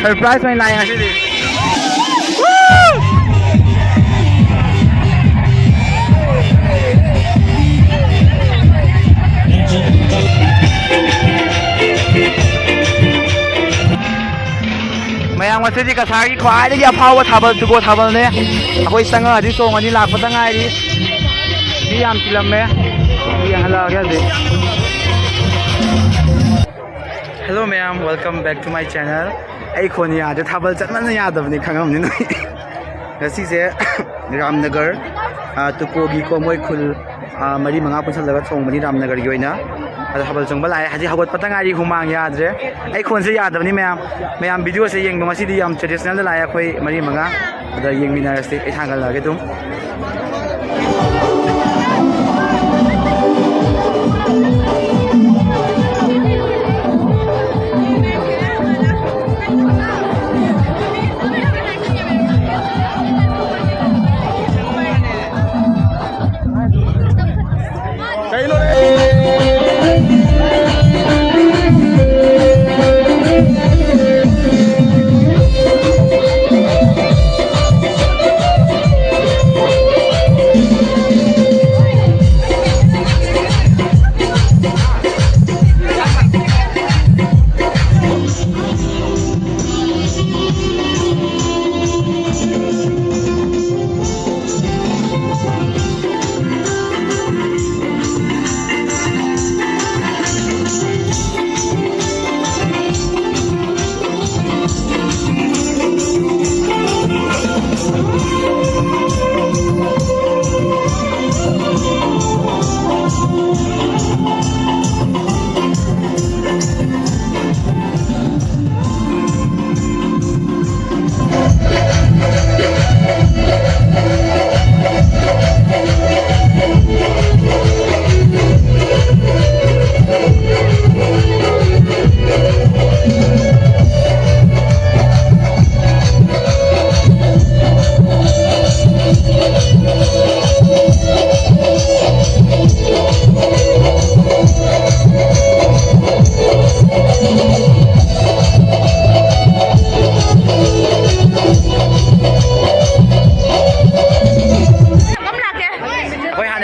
surprise में लाए ngasi ma'am ngasi Kasar की ख्वाई की अफाव थाबल जुगो थाबल ने अखोई संगा अजी सोंग अजी लाख पता ngai दी याम चिलमे दी हला गया दे hello ma'am welcome back to my channel आई खोन याद थाबल चटमन यादबनी खंगमनि नोई ngasi se Ramnagar तुकोगी को मोय खुल मरी मंगा पुनसलगा सोंगबनी रामनगर की ओइना अदा हबल चंगबा लाय हाजी हगत पता ngai हुमांग याद्रे आई खोन से यादबनी मैम वीडियो से येंग ngasi याम ट्रेडिशनल लाय अखोई मरी मंगा अदा येंगमिनारसे आई थांगल लागे तुम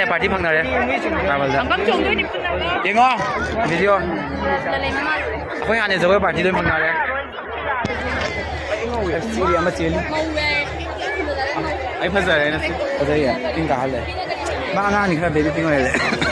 पार्टी फंगना रे येंगो वीडियो अखोई हाने जगह पार्टी लोई फंगना रे सीरी अमा चेली आई फजरे ना फजरे पिंक का हाले मा अंगांग नि खरा बेबी पिंक ले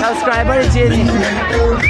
Subscriber 接你。